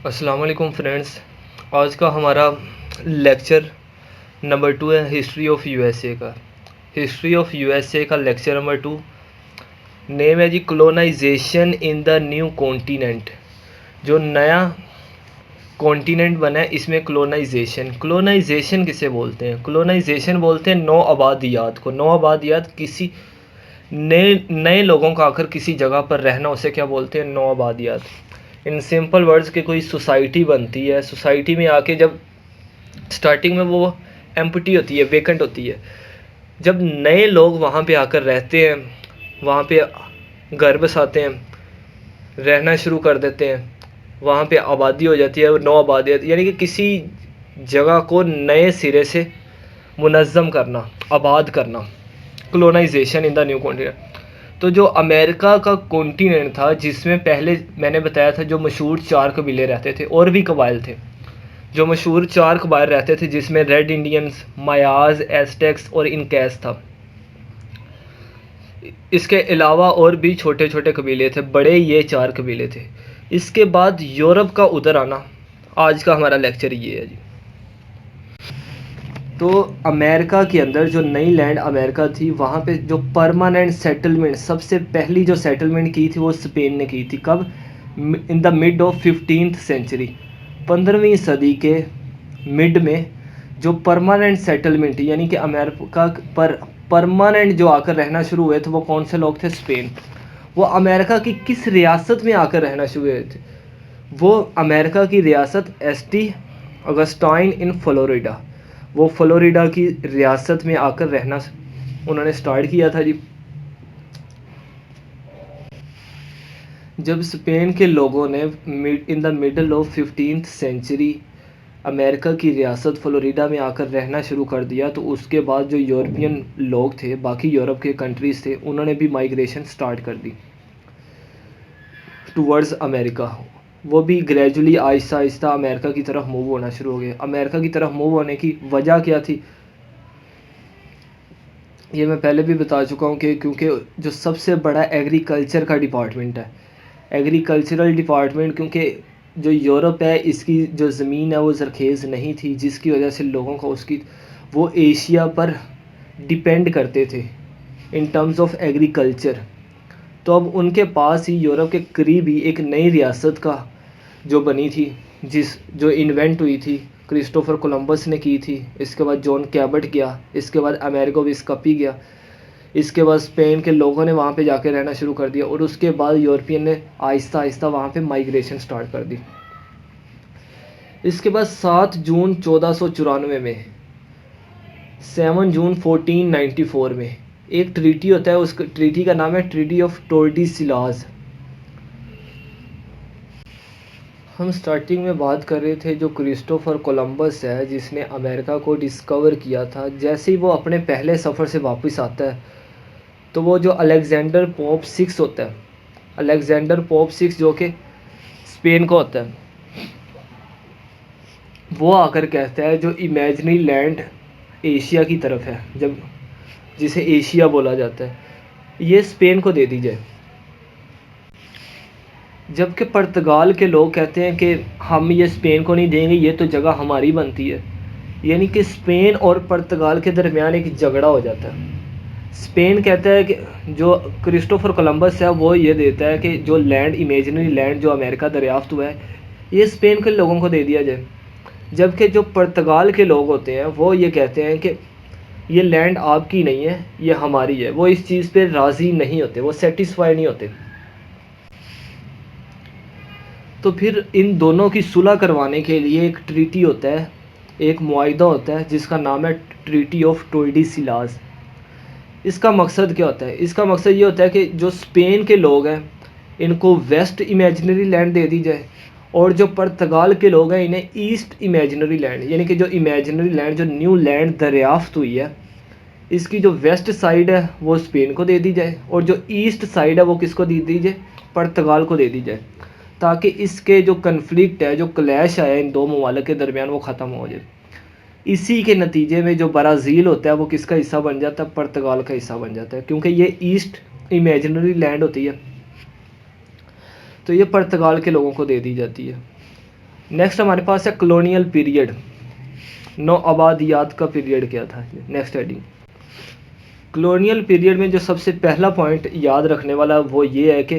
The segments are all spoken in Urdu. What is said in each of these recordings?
السلام علیکم فرینڈس. آج کا ہمارا لیکچر نمبر 2 ہے history of U S A کا. History of U S A کا لیکچر نمبر 2 نیم ہے جی کولونائزیشن ان دا نیو کانٹیننٹ. جو نیا کانٹیننٹ بنا ہے اس میں کولونائزیشن کسے بولتے ہیں؟ کولونائزیشن بولتے ہیں نو آبادیات کو. نو آبادیات کسی نئے لوگوں کا آ کر کسی جگہ پر رہنا، اسے کیا بولتے ہیں؟ نو آبادیات. ان سمپل ورڈز کے کوئی سوسائٹی بنتی ہے، سوسائٹی میں آ کے جب سٹارٹنگ میں وہ ایمپٹی ہوتی ہے، ویکنٹ ہوتی ہے. جب نئے لوگ وہاں پہ آ کر رہتے ہیں، وہاں پہ گھر بساتے ہیں، رہنا شروع کر دیتے ہیں، وہاں پہ آبادی ہو جاتی ہے. نو آبادیات یعنی کہ کسی جگہ کو نئے سرے سے منظم کرنا، آباد کرنا. کولونائزیشن ان دا نیو کانٹیننٹ. تو جو امریکہ کا کانٹیننٹ تھا، جس میں پہلے میں نے بتایا تھا جو مشہور 4 قبیلے رہتے تھے، اور بھی قبائل تھے. جو مشہور 4 قبائل رہتے تھے جس میں ریڈ انڈینز، مایاز، ایزٹیکس اور انکیز تھا. اس کے علاوہ اور بھی چھوٹے چھوٹے قبیلے تھے، بڑے یہ 4 قبیلے تھے. اس کے بعد یورپ کا ادھر آنا. آج کا ہمارا لیکچر یہ ہے جی. تو امریکہ کے اندر جو نئی لینڈ امریکہ تھی، وہاں پہ جو پرماننٹ سیٹلمنٹ سب سے پہلی جو سیٹلمنٹ کی تھی وہ اسپین نے کی تھی. کب؟ In the mid of 15th century, 15ویں صدی کے مڈ میں جو پرماننٹ سیٹلمنٹ یعنی کہ امریکہ پر پرماننٹ جو آ کر رہنا شروع ہوئے تھے، وہ کون سے لوگ تھے؟ اسپین. وہ امریکہ کی کس ریاست میں آ کر رہنا شروع ہوئے تھے؟ وہ امریکہ کی ریاست ایسٹی اگسٹائن ان فلوریڈا. وہ فلوریڈا کی ریاست میں آ کر رہنا انہوں نے سٹارٹ کیا تھا جی. جب اسپین کے لوگوں نے in the middle of 15th century امریکہ کی ریاست فلوریڈا میں آ کر رہنا شروع کر دیا، تو اس کے بعد جو یورپین لوگ تھے، باقی یورپ کے کنٹریز تھے، انہوں نے بھی مائیگریشن سٹارٹ کر دی ٹورڈز امریکہ. وہ بھی گریجولی آہستہ آہستہ امریکہ کی طرف موو ہونا شروع ہو گئے. امریکہ کی طرف موو ہونے کی وجہ کیا تھی؟ یہ میں پہلے بھی بتا چکا ہوں کہ کیونکہ جو سب سے بڑا ایگریکلچر کا ڈپارٹمنٹ ہے، ایگریکلچرل ڈپارٹمنٹ، کیونکہ جو یورپ ہے اس کی جو زمین ہے وہ زرخیز نہیں تھی، جس کی وجہ سے لوگوں کو وہ ایشیا پر ڈپینڈ کرتے تھے ان ٹرمز آف ایگریکلچر. تو اب ان کے پاس ہی یورپ کے قریب ہی ایک نئی ریاست کا جو بنی تھی، جو انوینٹ ہوئی تھی، کرسٹوفر کولمبس نے کی تھی. اس کے بعد جان کیبٹ گیا، اس کے بعد امریگو ویسکپی گیا، اس کے بعد اسپین کے لوگوں نے وہاں پہ جا کے رہنا شروع کر دیا، اور اس کے بعد یورپین نے آہستہ آہستہ وہاں پہ مائیگریشن سٹارٹ کر دی. اس کے بعد 7 جون 1494 میں، 7 جون 1494 میں ایک ٹریٹی ہوتا ہے. اس ٹریٹی کا نام ہے ٹریٹی آف ٹورڈیسلاز. ہم سٹارٹنگ میں بات کر رہے تھے جو کرسٹوفر کولمبس ہے، جس نے امریکہ کو ڈسکور کیا تھا. جیسے ہی وہ اپنے پہلے سفر سے واپس آتا ہے، تو وہ جو الیگزینڈر پوپ 6 ہوتا ہے، الیگزینڈر پوپ 6 جو کہ اسپین کو ہوتا ہے، وہ آ کر کہتا ہے جو امیجنری لینڈ ایشیا کی طرف ہے، جسے ایشیا بولا جاتا ہے، یہ اسپین کو دے دی جائے. جبکہ پرتگال کے لوگ کہتے ہیں کہ ہم یہ اسپین کو نہیں دیں گے، یہ تو جگہ ہماری بنتی ہے. یعنی کہ اسپین اور پرتگال کے درمیان ایک جھگڑا ہو جاتا ہے. اسپین کہتا ہے کہ جو کرسٹوفر کولمبس ہے وہ یہ دیتا ہے کہ جو لینڈ، امیجنری لینڈ جو امریکہ دریافت ہوا ہے، یہ اسپین کے لوگوں کو دے دیا جائے. جبکہ جو پرتگال کے لوگ ہوتے ہیں وہ یہ کہتے ہیں کہ یہ لینڈ آپ کی نہیں ہے، یہ ہماری ہے. وہ اس چیز پہ راضی نہیں ہوتے، وہ سیٹسفائی نہیں ہوتے. تو پھر ان دونوں کی صلح کروانے کے لیے ایک ٹریٹی ہوتا ہے، ایک معاہدہ ہوتا ہے جس کا نام ہے ٹریٹی آف ٹورڈیسلاز. اس کا مقصد کیا ہوتا ہے؟ اس کا مقصد یہ ہوتا ہے کہ جو اسپین کے لوگ ہیں ان کو ویسٹ امیجنری لینڈ دے دی جائے، اور جو پرتگال کے لوگ ہیں انہیں ایسٹ امیجنری لینڈ، یعنی کہ جو امیجنری لینڈ، جو نیو لینڈ دریافت ہوئی ہے، اس کی جو ویسٹ سائیڈ ہے وہ اسپین کو دے دی جائے، اور جو ایسٹ سائیڈ ہے وہ کس کو دے دی جائے؟ پرتگال کو دے دی جائے، تاکہ اس کے جو کنفلکٹ ہے، جو کلیش آیا ان دو ممالک کے درمیان، وہ ختم ہو جائے. اسی کے نتیجے میں جو برازیل ہوتا ہے وہ کس کا حصہ بن جاتا ہے؟ پرتگال کا حصہ بن جاتا ہے، کیونکہ یہ ایسٹ امیجنری لینڈ ہوتی ہے، تو یہ پرتگال کے لوگوں کو دے دی جاتی ہے. نیکسٹ ہمارے پاس ہے کلونیل پیریڈ، نو آبادیات کا پیریڈ کیا تھا. نیکسٹ ہیڈنگ کلونیل پیریڈ میں جو سب سے پہلا پوائنٹ یاد رکھنے والا وہ یہ ہے کہ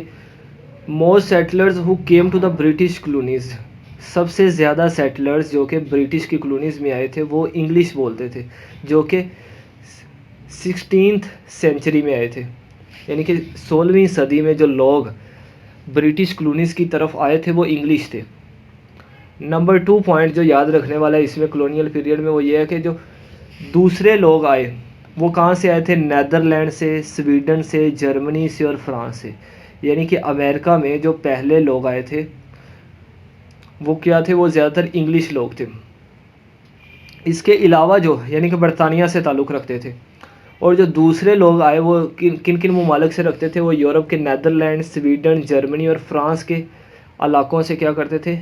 most settlers who came to the British colonies, سب سے زیادہ سیٹلرز جو کہ برٹش کی کلونیز میں آئے تھے وہ انگلش بولتے تھے، جو کہ 16th سینچری میں آئے تھے. یعنی کہ 16ویں صدی میں جو لوگ برٹش کلونیز کی طرف آئے تھے وہ انگلش تھے. نمبر 2 پوائنٹ جو یاد رکھنے والا ہے اس میں کلونیل پیریڈ میں وہ یہ ہے کہ جو دوسرے لوگ آئے وہ کہاں سے آئے تھے؟ نیدرلینڈ سے، سویڈن سے، جرمنی سے اور فرانس سے. یعنی کہ امریکہ میں جو پہلے لوگ آئے تھے وہ کیا تھے؟ وہ زیادہ تر انگلش لوگ تھے. اس کے علاوہ جو یعنی کہ برطانیہ سے تعلق رکھتے تھے. اور جو دوسرے لوگ آئے وہ کن کن ممالک سے رکھتے تھے؟ وہ یورپ کے نیدرلینڈ، سویڈن، جرمنی اور فرانس کے علاقوں سے کیا کرتے تھے؟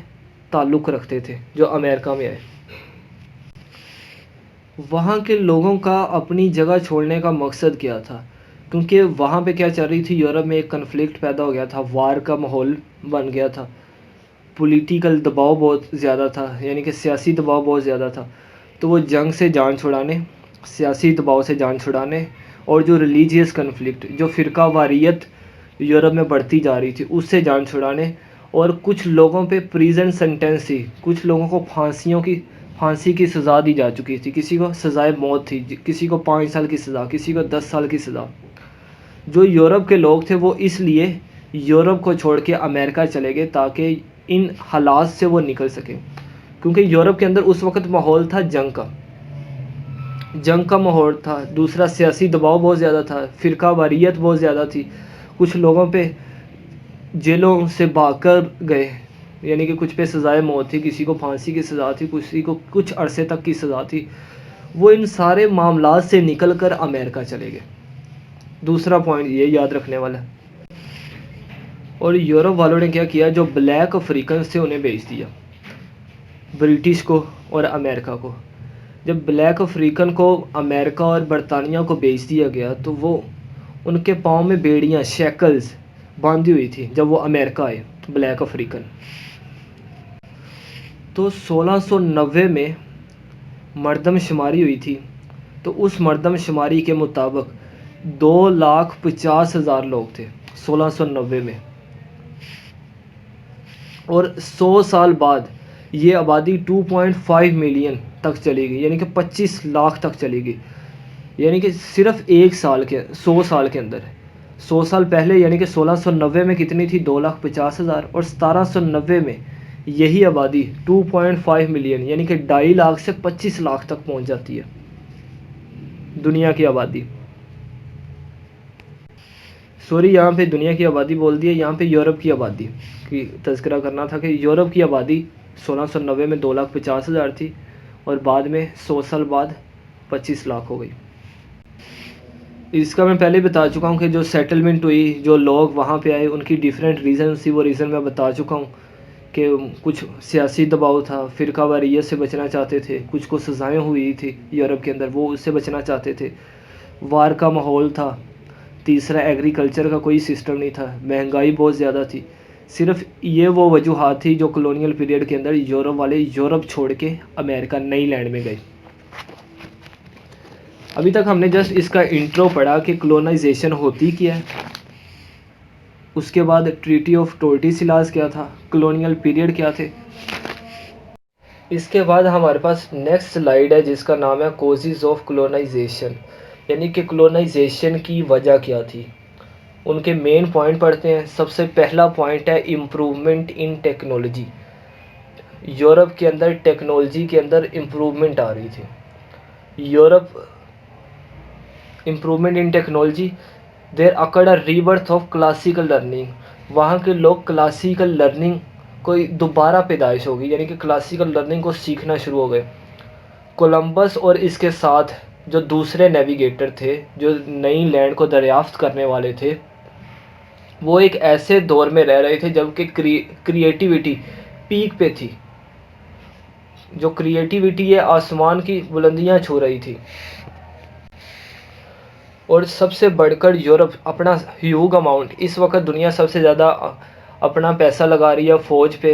تعلق رکھتے تھے جو امریکہ میں آئے. وہاں کے لوگوں کا اپنی جگہ چھوڑنے کا مقصد کیا تھا؟ کیونکہ وہاں پہ کیا چل رہی تھی؟ یورپ میں ایک کنفلکٹ پیدا ہو گیا تھا، وار کا ماحول بن گیا تھا، پولیٹیکل دباؤ بہت زیادہ تھا، یعنی کہ سیاسی دباؤ بہت زیادہ تھا. تو وہ جنگ سے جان چھڑانے، سیاسی دباؤ سے جان چھڑانے اور جو ریلیجیس کنفلکٹ، جو فرقہ واریت یورپ میں بڑھتی جا رہی تھی اس سے جان چھڑانے، اور کچھ لوگوں پہ پریزن سینٹنس تھی، کچھ لوگوں کو پھانسی کی سزا دی جا چکی تھی، کسی کو سزائے موت تھی، کسی کو 5 سال کی سزا، کسی کو 10 سال کی سزا. جو یورپ کے لوگ تھے وہ اس لیے یورپ کو چھوڑ کے امریکہ چلے گئے تاکہ ان حالات سے وہ نکل سکیں. کیونکہ یورپ کے اندر اس وقت ماحول تھا جنگ کا ماحول تھا. دوسرا سیاسی دباؤ بہت زیادہ تھا، فرقہ واریت بہت زیادہ تھی، کچھ لوگوں پہ جیلوں سے بھاگ کر گئے، یعنی کہ کچھ پہ سزائے موت تھی، کسی کو پھانسی کی سزا تھی، کسی کو کچھ عرصے تک کی سزا تھی. وہ ان سارے معاملات سے نکل کر امریکہ چلے گئے. دوسرا پوائنٹ یہ یاد رکھنے والا ہے. اور یورپ والوں نے کیا کیا؟ جو بلیک افریقنس تھے انہیں بیچ دیا برٹش کو اور امریکہ کو. جب بلیک افریقن کو امریکہ اور برطانیہ کو بیچ دیا گیا تو وہ ان کے پاؤں میں بیڑیاں، شیکلز باندھی ہوئی تھی جب وہ امریکہ آئے بلیک افریقن. تو 1690 میں مردم شماری ہوئی تھی، تو اس مردم شماری کے مطابق 2,50,000 لوگ تھے 1690 میں. اور 100 سال بعد یہ آبادی 2.5 ملین تک چلی گئی، یعنی کہ 25 لاکھ تک چلی گئی. یعنی کہ صرف 100 سال کے اندر 100 سال پہلے یعنی کہ 1690 میں کتنی تھی؟ 2,50,000. اور 1790 میں یہی آبادی 2.5 ملین یعنی کہ 2.5 لاکھ سے 25 لاکھ تک پہنچ جاتی ہے دنیا کی آبادی. سوری، یہاں پہ دنیا کی آبادی بول دی ہے، یہاں پہ یورپ کی آبادی کی تذکرہ کرنا تھا کہ یورپ کی آبادی 1690 میں 2,50,000 تھی اور بعد میں 100 سال بعد 25 لاکھ ہو گئی. اس کا میں پہلے بتا چکا ہوں کہ جو سیٹلمنٹ ہوئی، جو لوگ وہاں پہ آئے ان کی ڈیفرنٹ ریزنز تھی. وہ ریزن میں بتا چکا ہوں کہ کچھ سیاسی دباؤ تھا، فرقہ واریت سے بچنا چاہتے تھے، کچھ کو سزائیں ہوئی تھی یورپ کے اندر وہ اس سے بچنا چاہتے تھے، وار کا ماحول تھا. تیسرا ایگریکلچر کا کوئی سسٹم نہیں تھا، مہنگائی بہت زیادہ تھی. صرف یہ وہ وجوہات تھی جو کلونیل پیریڈ کے اندر یورپ والے یورپ چھوڑ کے امریکہ نئی لینڈ میں گئے. ابھی تک ہم نے جسٹ اس کا انٹرو پڑھا کہ کلونائزیشن ہوتی کیا ہے، اس کے بعد ٹریٹی آف ٹورڈیسلاس کیا تھا، کلونیل پیریڈ کیا تھے. اس کے بعد ہمارے پاس نیکسٹ سلائیڈ ہے جس کا نام ہے کوزز آف کلونائزیشن، یعنی کہ کلونائزیشن کی وجہ کیا تھی. ان کے مین پوائنٹ پڑھتے ہیں. سب سے پہلا پوائنٹ ہے امپروومنٹ ان ٹیکنالوجی. یورپ کے اندر ٹیکنالوجی کے اندر امپروومنٹ آ رہی تھی. Europe improvement in technology, there occurred a rebirth of classical learning. وہاں کے لوگ کلاسیکل لرننگ کو دوبارہ پیدائش ہوگی، یعنی کہ کلاسیکل لرننگ کو سیکھنا شروع ہو گئے. کولمبس اور اس کے ساتھ جو دوسرے نیویگیٹر تھے جو نئی لینڈ کو دریافت کرنے والے تھے وہ ایک ایسے دور میں رہ رہے تھے جب کہ کریٹیوٹی پیک پہ تھی. جو کریٹیوٹی ہے آسمان کی بلندیاں چھو رہی تھی. اور سب سے بڑھ کر یورپ اپنا ہیوگ اماؤنٹ، اس وقت دنیا سب سے زیادہ اپنا پیسہ لگا رہی ہے فوج پہ،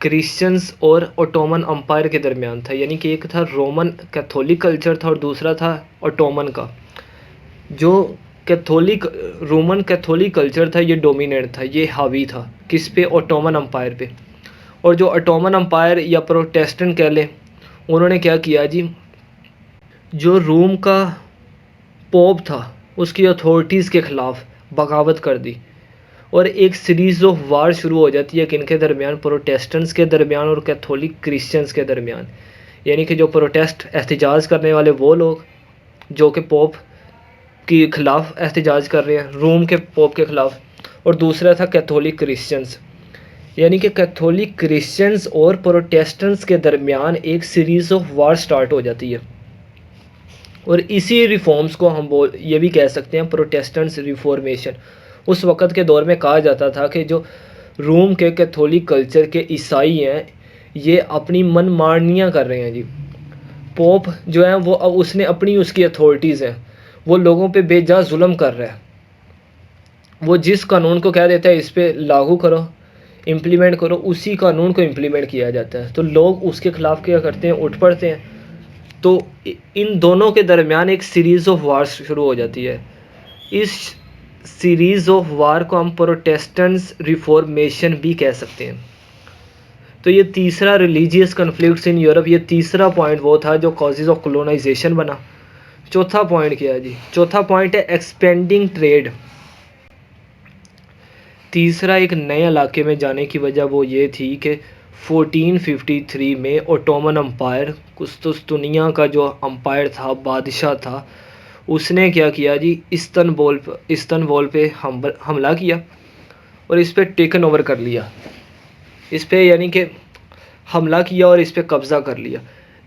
کرسچنس اور اوٹومن امپائر کے درمیان تھا، یعنی کہ ایک تھا رومن کیتھولک کلچر تھا اور دوسرا تھا اوٹومن کا. جو رومن کیتھولک کلچر تھا یہ ڈومینیٹ تھا، یہ حاوی تھا کس پہ؟ اوٹومن امپائر پہ. اور جو اوٹومن امپائر یا پروٹیسٹنٹ کہہ لیں، انہوں نے کیا کیا جی، جو روم کا پوپ تھا اس کی اتھارٹیز کے خلاف بغاوت کر دی، اور ایک سیریز آف وار شروع ہو جاتی ہے کن کے درمیان؟ پروٹیسٹنٹس کے درمیان اور کیتھولک کرسچنس کے درمیان. یعنی کہ جو پروٹیسٹ احتجاج کرنے والے وہ لوگ جو کہ پوپ کے خلاف احتجاج کر رہے ہیں، روم کے پوپ کے خلاف، اور دوسرا تھا کیتھولک کرسچنس. یعنی کہ کیتھولک کرسچنس اور پروٹیسٹنٹس کے درمیان ایک سیریز آف وار سٹارٹ ہو جاتی ہے. اور اسی ریفارمز کو ہم یہ بھی کہہ سکتے ہیں پروٹیسٹنٹس ریفارمیشن. اس وقت کے دور میں کہا جاتا تھا کہ جو روم کے کیتھولک کلچر کے عیسائی ہیں یہ اپنی من مانیاں کر رہے ہیں جی. پوپ جو ہے وہ اس نے اس کی اتھارٹیز ہیں، وہ لوگوں پہ بے جا ظلم کر رہا ہے. وہ جس قانون کو کہہ دیتا ہے اس پہ لاگو کرو، امپلیمنٹ کرو، اسی قانون کو امپلیمنٹ کیا جاتا ہے. تو لوگ اس کے خلاف کیا کرتے ہیں؟ اٹھ پڑتے ہیں. تو ان دونوں کے درمیان ایک سیریز آف وار شروع ہو جاتی ہے. اس سیریز آف وار کو ہم پروٹیسٹنٹس ریفارمیشن بھی کہہ سکتے ہیں. تو یہ تیسرا ریلیجیس کنفلکٹس ان یورپ، یہ تیسرا پوائنٹ وہ تھا جو کازز آف کولونائزیشن بنا. چوتھا پوائنٹ کیا ہے جی؟ چوتھا پوائنٹ ہے ایکسپینڈنگ ٹریڈ. تیسرا ایک نئے علاقے میں جانے کی وجہ وہ یہ تھی کہ 1453 میں اوٹومن امپائر، قسطنطنیہ کا جو امپائر تھا، بادشاہ تھا، اس نے کیا کیا جی، استنبول پہ حملہ کیا اور اس پہ ٹیکن اوور کر لیا. اس پہ یعنی کہ حملہ کیا اور اس پہ قبضہ کر لیا.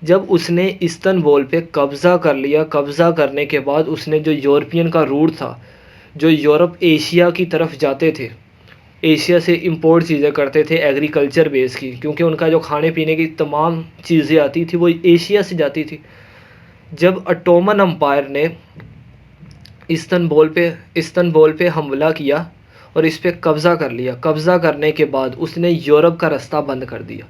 جب اس نے استنبول پہ قبضہ کر لیا، قبضہ کرنے کے بعد اس نے جو یورپین کا روٹ تھا، جو یورپ ایشیا کی طرف جاتے تھے، ایشیا سے امپورٹ چیزیں کرتے تھے ایگریکلچر بیس کی، کیونکہ ان کا جو کھانے پینے کی تمام چیزیں آتی تھی وہ ایشیا سے جاتی تھی. جب اوٹومن امپائر نے استنبول پہ حملہ کیا اور اس پہ قبضہ کر لیا، قبضہ کرنے کے بعد اس نے یورپ کا رستہ بند کر دیا.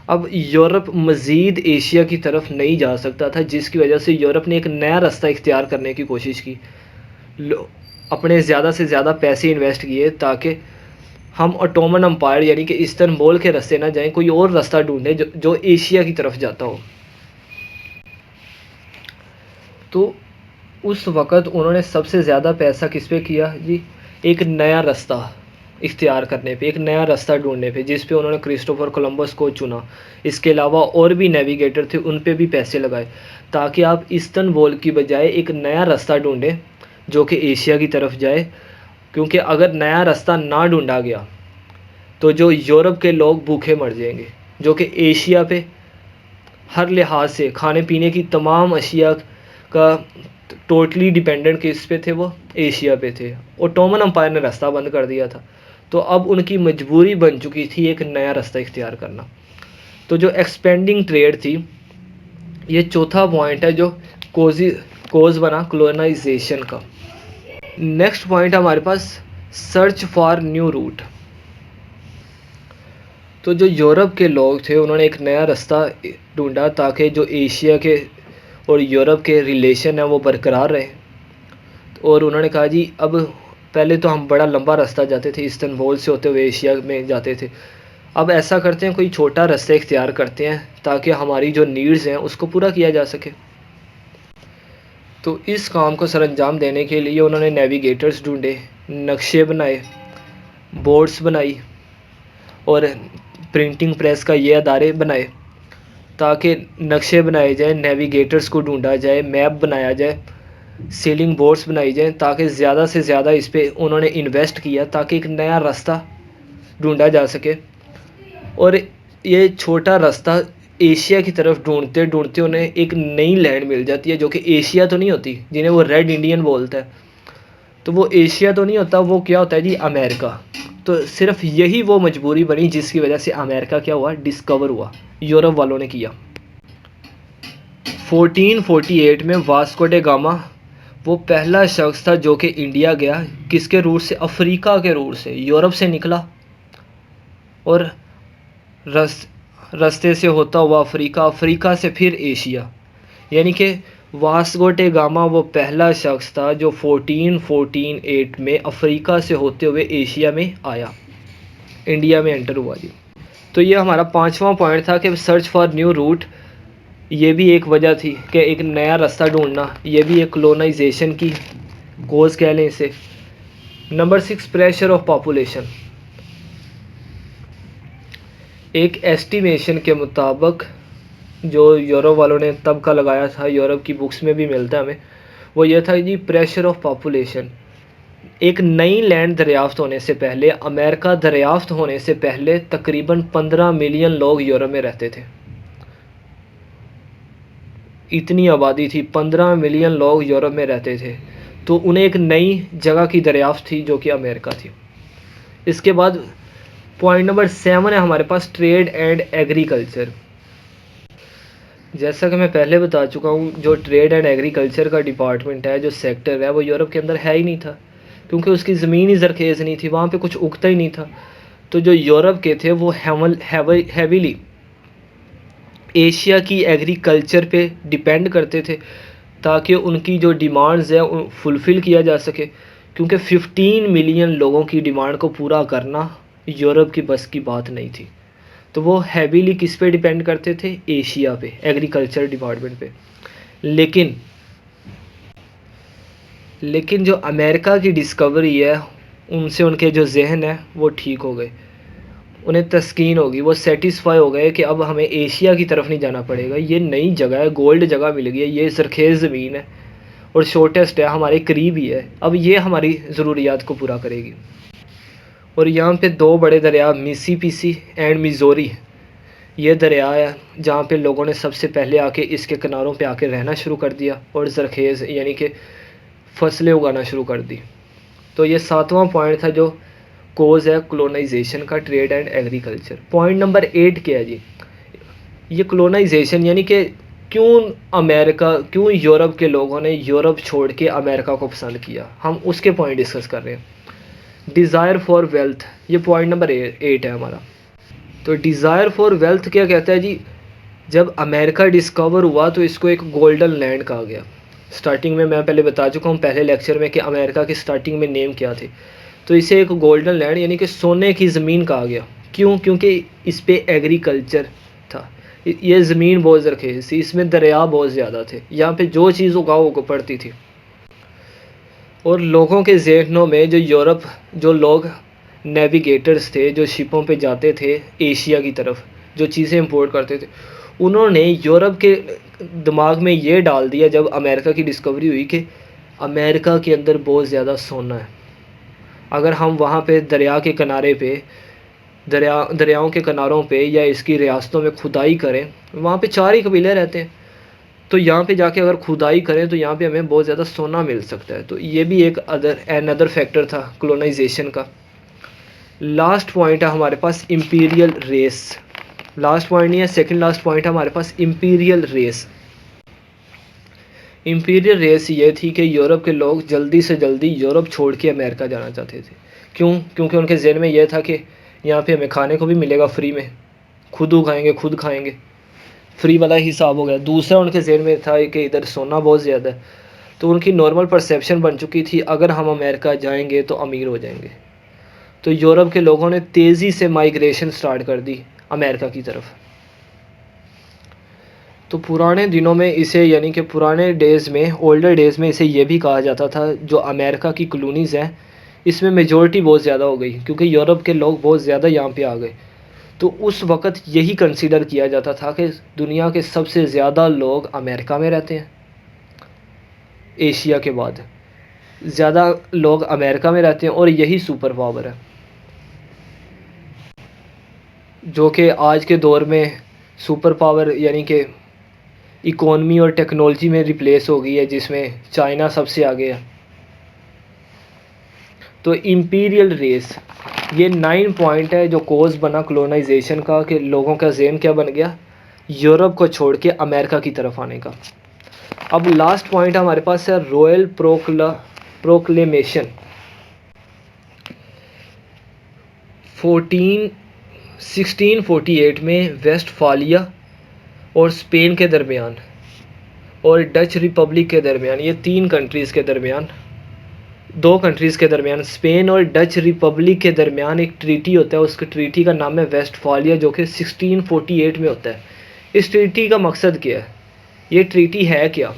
اب یورپ مزید ایشیا کی طرف نہیں جا سکتا تھا، جس کی وجہ سے یورپ نے ایک نیا رستہ اختیار کرنے کی کوشش کی. اپنے زیادہ سے زیادہ پیسے انویسٹ کیے تاکہ ہم اوٹومن امپائر یعنی کہ استنبول کے رستے نہ جائیں، کوئی اور رستہ ڈھونڈیں جو ایشیا کی طرف جاتا ہو. تو اس وقت انہوں نے سب سے زیادہ پیسہ کس پہ کیا جی؟ ایک نیا رستہ اختیار کرنے پہ، ایک نیا رستہ ڈھونڈنے پہ، جس پہ انہوں نے کرسٹوفر کولمبس کو چنا. اس کے علاوہ اور بھی نیویگیٹر تھے، ان پہ بھی پیسے لگائے تاکہ آپ استنبول کی بجائے ایک نیا رستہ ڈھونڈیں جو کہ ایشیا کی طرف جائے. کیونکہ اگر نیا رستہ نہ ڈھونڈا گیا تو جو یورپ کے لوگ بھوکے مر جائیں گے، جو کہ ایشیا پہ ہر لحاظ سے کھانے پینے کی تمام اشیاء کا ٹوٹلی ڈیپینڈنٹ کس پہ تھے؟ وہ ایشیا پہ تھے. اوٹومن امپائر نے راستہ بند کر دیا تھا، تو اب ان کی مجبوری بن چکی تھی ایک نیا راستہ اختیار کرنا. تو جو ایکسپینڈنگ ٹریڈ تھی، یہ چوتھا پوائنٹ ہے جو کوز بنا کولونائزیشن کا. نیکسٹ پوائنٹ ہمارے پاس سرچ فار نیو روٹ. تو جو یورپ کے لوگ تھے انہوں نے ایک نیا راستہ ڈھونڈا تاکہ جو ایشیا کے اور یورپ کے ریلیشن ہیں وہ برقرار رہیں. اور انہوں نے کہا جی اب پہلے تو ہم بڑا لمبا راستہ جاتے تھے، استنبول سے ہوتے ہوئے ایشیا میں جاتے تھے، اب ایسا کرتے ہیں کوئی چھوٹا راستہ اختیار کرتے ہیں تاکہ ہماری جو نیڈز ہیں اس کو پورا کیا جا سکے. تو اس کام کو سر انجام دینے کے لیے انہوں نے نیویگیٹرز ڈھونڈے، نقشے بنائے، بورڈز بنائی اور پرنٹنگ پریس کا یہ ادارے بنائے تاکہ نقشے بنائے جائیں، نیویگیٹرز کو ڈھونڈا جائے، میپ بنایا جائے، سیلنگ بورڈز بنائی جائیں تاکہ زیادہ سے زیادہ اس پہ انہوں نے انویسٹ کیا تاکہ ایک نیا راستہ ڈھونڈا جا سکے. اور یہ چھوٹا راستہ ایشیا کی طرف ڈھونڈتے ڈھونڈتے انہیں ایک نئی لینڈ مل جاتی ہے جو کہ ایشیا تو نہیں ہوتی، جنہیں وہ ریڈ انڈین بولتا ہے. تو وہ ایشیا تو نہیں ہوتا، وہ کیا ہوتا ہے جی؟ امریکہ. تو صرف یہی وہ مجبوری بنی جس کی وجہ سے امریکہ کیا ہوا؟ ڈسکور ہوا، یورپ والوں نے کیا. 1448 میں واسکو ڈے گاما وہ پہلا شخص تھا جو کہ انڈیا گیا. کس کے روٹ سے؟ افریقہ کے روٹ سے، یورپ سے نکلا اور راستے سے ہوتا ہوا افریقہ، افریقہ سے پھر ایشیا، یعنی کہ واسکو ڈے گاما وہ پہلا شخص تھا جو 1448 میں افریقہ سے ہوتے ہوئے ایشیا میں آیا، انڈیا میں انٹر ہوا جی۔ تو یہ ہمارا 5واں پوائنٹ تھا کہ سرچ فار نیو روٹ، یہ بھی ایک وجہ تھی کہ ایک نیا راستہ ڈھونڈنا، یہ بھی ایک کولونائزیشن کی کوز کہہ لیں اسے۔ نمبر 6 پریشر آف پاپولیشن، ایک ایسٹیمیشن کے مطابق جو یورپ والوں نے تب کا لگایا تھا، یورپ کی بکس میں بھی ملتا ہے ہمیں، وہ یہ تھا جی پریشر آف پاپولیشن، ایک نئی لینڈ دریافت ہونے سے پہلے، امریکہ دریافت ہونے سے پہلے تقریباً 15 ملین لوگ یورپ میں رہتے تھے، اتنی آبادی تھی، 15 ملین لوگ یورپ میں رہتے تھے، تو انہیں ایک نئی جگہ کی دریافت تھی جو کہ امریکہ تھی۔ اس کے بعد پوائنٹ نمبر 7 ہے ہمارے پاس ٹریڈ اینڈ ایگریکلچر۔ جیسا کہ میں پہلے بتا چکا ہوں، جو ٹریڈ اینڈ ایگریکلچر کا ڈپارٹمنٹ ہے، جو سیکٹر ہے، وہ یورپ کے اندر ہے ہی نہیں تھا، کیونکہ اس کی زمین ہی زرخیز نہیں تھی، وہاں پہ کچھ اگتا ہی نہیں تھا۔ تو جو یورپ کے تھے وہ ہیویلی ایشیا کی ایگریکلچر پہ ڈیپینڈ کرتے تھے تاکہ ان کی جو ڈیمانڈز ہیں فلفل کیا جا سکے، کیونکہ 15 ملین لوگوں کی ڈیمانڈ کو پورا کرنا یورپ کی بس کی بات نہیں تھی، تو وہ ہیویلی کس پہ ڈیپینڈ کرتے تھے؟ ایشیا پہ، ایگریکلچر ڈپارٹمنٹ پہ۔ لیکن جو امریکہ کی ڈسکوری ہے، ان سے ان کے جو ذہن ہے وہ ٹھیک ہو گئے، انہیں تسکین ہوگی، وہ سیٹسفائی ہو گئے کہ اب ہمیں ایشیا کی طرف نہیں جانا پڑے گا، یہ نئی جگہ ہے، گولڈ جگہ مل گئی ہے، یہ زرخیز زمین ہے اور شارٹیسٹ ہے، ہمارے قریب ہی ہے، اب یہ ہماری ضروریات کو پورا کرے گی۔ اور یہاں پہ 2 بڑے دریا میسیپی اینڈ میزوری، یہ دریا ہے جہاں پہ لوگوں نے سب سے پہلے آ کے اس کے کناروں پہ آ کے رہنا شروع کر دیا اور زرخیز یعنی کہ فصلیں اگانا شروع کر دی۔ تو یہ 7واں پوائنٹ تھا جو کوز ہے کولونائزیشن کا، trade and agriculture. Point number 8 کیا ہے جی؟ یہ کولونائزیشن یعنی کہ کیوں یورپ کے لوگوں نے یورپ چھوڑ کے امریکہ کو پسند کیا، ہم اس کے پوائنٹ ڈسکس کر رہے ہیں۔ ڈیزائر فار ویلتھ، یہ پوائنٹ نمبر 8 ہے ہمارا۔ تو ڈیزائر فار ویلتھ کیا کہتا ہے جی؟ جب امریکہ ڈسکور ہوا تو اس کو ایک گولڈن لینڈ کہا گیا۔ سٹارٹنگ میں پہلے بتا چکا ہوں پہلے لیکچر میں کہ امریکہ کے سٹارٹنگ میں نیم کیا تھے، تو اسے ایک گولڈن لینڈ یعنی کہ سونے کی زمین کہا گیا۔ کیوں؟ کیونکہ اس پہ ایگریکلچر تھا، یہ زمین بہت زرخیز تھی، اس میں دریا بہت زیادہ تھے، یہاں پہ جو چیز اگاؤ کو پڑتی تھی۔ اور لوگوں کے ذہنوں میں جو لوگ نیویگیٹرز تھے، جو شپوں پہ جاتے تھے ایشیا کی طرف، جو چیزیں امپورٹ کرتے تھے، انہوں نے یورپ کے دماغ میں یہ ڈال دیا جب امریکہ کی ڈسکوری ہوئی کہ امریکہ کے اندر بہت زیادہ سونا ہے، اگر ہم وہاں پہ دریا کے کنارے پہ دریاؤں کے کناروں پہ یا اس کی ریاستوں میں کھدائی کریں، وہاں پہ 4 ہی قبیلے رہتے ہیں، تو یہاں پہ جا کے اگر کھدائی کریں تو یہاں پہ ہمیں بہت زیادہ سونا مل سکتا ہے۔ تو یہ بھی ایک ادر فیکٹر تھا کولونائزیشن کا۔ لاسٹ پوائنٹ ہے ہمارے پاس امپیریل ریس، لاسٹ پوائنٹ نہیں ہے، سیکنڈ لاسٹ پوائنٹ ہے ہمارے پاس امپیریل ریس۔ امپیریل ریس یہ تھی کہ یورپ کے لوگ جلدی سے جلدی یورپ چھوڑ کے امریکہ جانا چاہتے تھے۔ کیوں؟ کیونکہ ان کے ذہن میں یہ تھا کہ یہاں پہ ہمیں کھانے کو بھی ملے گا فری میں، خود اگائیں گے خود کھائیں گے، فری والا حساب ہو گیا۔ دوسرا ان کے ذہن میں تھا کہ ادھر سونا بہت زیادہ ہے، تو ان کی نارمل پرسیپشن بن چکی تھی اگر ہم امریکہ جائیں گے تو امیر ہو جائیں گے، تو یورپ کے لوگوں نے تیزی سے مائیگریشن سٹارٹ کر دی امریکہ کی طرف۔ تو پرانے دنوں میں اسے یعنی کہ پرانے ڈیز میں، اولڈر ڈیز میں اسے یہ بھی کہا جاتا تھا جو امریکہ کی کلونیز ہیں اس میں میجورٹی بہت زیادہ ہو گئی کیونکہ یورپ کے لوگ بہت زیادہ یہاں پہ آ گئے، تو اس وقت یہی کنسیڈر کیا جاتا تھا کہ دنیا کے سب سے زیادہ لوگ امریکہ میں رہتے ہیں، ایشیا کے بعد زیادہ لوگ امریکہ میں رہتے ہیں اور یہی سپر پاور ہے، جو کہ آج کے دور میں سپر پاور یعنی کہ اکانومی اور ٹیکنالوجی میں ریپلیس ہو گئی ہے، جس میں چائنا سب سے آگے ہے۔ تو امپیریل ریس یہ 9 پوائنٹ ہے جو کوز بنا کولونائزیشن کا، کہ لوگوں کا ذہن کیا بن گیا؟ یورپ کو چھوڑ کے امریکہ کی طرف آنے کا۔ اب لاسٹ پوائنٹ ہمارے پاس ہے رویل پروکلیمیشن 1648 میں ویسٹ فالیا اور اسپین کے درمیان اور ڈچ ریپبلک کے درمیان، یہ تین کنٹریز کے درمیان، دو کنٹریز کے درمیان، اسپین اور ڈچ ریپبلک کے درمیان ایک ٹریٹی ہوتا ہے. اس کے ٹریٹی کا نام ہے ویسٹ فالیا، جو کہ 1648 میں ہوتا ہے. اس ٹریٹی کا مقصد کیا ہے؟ یہ ٹریٹی ہے کیا؟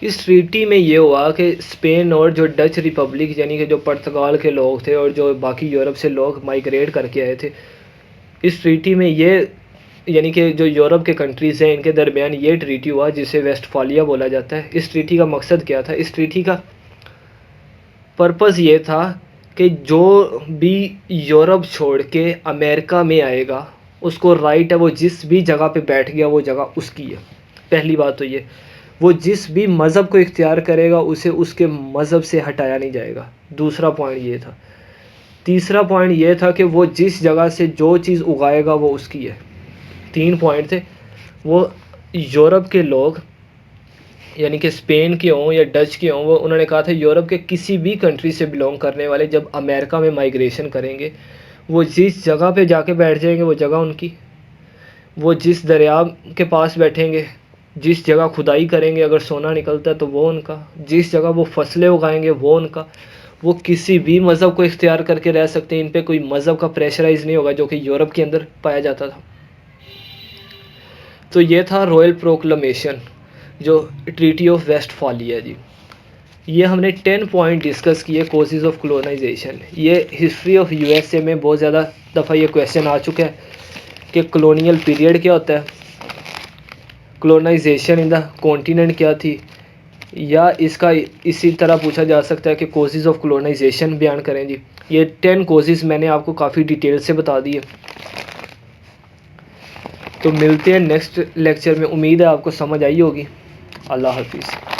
اس ٹریٹی میں یہ ہوا کہ اسپین اور جو ڈچ ریپبلک، یعنی کہ جو پرتگال کے لوگ تھے اور جو باقی یورپ سے لوگ مائیگریٹ کر کے آئے تھے، اس ٹریٹی میں یہ، یعنی کہ جو یورپ کے کنٹریز ہیں ان کے درمیان یہ ٹریٹی ہوا جسے ویسٹ فالیا بولا جاتا ہے. اس ٹریٹی کا مقصد کیا تھا؟ اس ٹریٹی کا پرپز یہ تھا کہ جو بھی یورپ چھوڑ کے امریکہ میں آئے گا اس کو رائٹ ہے، وہ جس بھی جگہ پہ بیٹھ گیا وہ جگہ اس کی ہے. پہلی بات تو یہ، وہ جس بھی مذہب کو اختیار کرے گا اسے اس کے مذہب سے ہٹایا نہیں جائے گا. دوسرا پوائنٹ یہ تھا. تیسرا پوائنٹ یہ تھا کہ وہ جس جگہ سے جو چیز اگائے گا وہ اس کی ہے. تین پوائنٹ تھے. وہ یورپ کے لوگ، یعنی کہ اسپین کے ہوں یا ڈچ کے ہوں، وہ انہوں نے کہا تھا یورپ کے کسی بھی کنٹری سے بلونگ کرنے والے جب امریکہ میں مائیگریشن کریں گے، وہ جس جگہ پہ جا کے بیٹھ جائیں گے وہ جگہ ان کی. وہ جس دریا کے پاس بیٹھیں گے، جس جگہ کھدائی کریں گے اگر سونا نکلتا ہے تو وہ ان کا، جس جگہ وہ فصلیں اگائیں گے وہ ان کا. وہ کسی بھی مذہب کو اختیار کر کے رہ سکتے ہیں، ان پہ کوئی مذہب کا پریشرائز نہیں ہوگا، جو کہ یورپ کے اندر پایا جاتا تھا. تو یہ تھا رائل پروکلمیشن، جو ٹریٹی آف ویسٹ فالیا. جی یہ ہم نے 10 پوائنٹ ڈسکس کیے کوزز آف کلونائزیشن. یہ ہسٹری آف یو ایس اے میں بہت زیادہ دفعہ یہ کویشچن آ چکا ہے کہ کلونیل پیریڈ کیا ہوتا ہے، کلونائزیشن ان دا کانٹیننٹ کیا تھی، یا اس کا اسی طرح پوچھا جا سکتا ہے کہ کوزز آف کلونائزیشن بیان کریں. جی یہ 10 کوزز میں نے آپ کو کافی ڈیٹیل سے بتا دی ہے. تو ملتے ہیں نیکسٹ لیکچر میں. امید ہے آپ کو سمجھ آئی ہوگی. اللہ حافظ.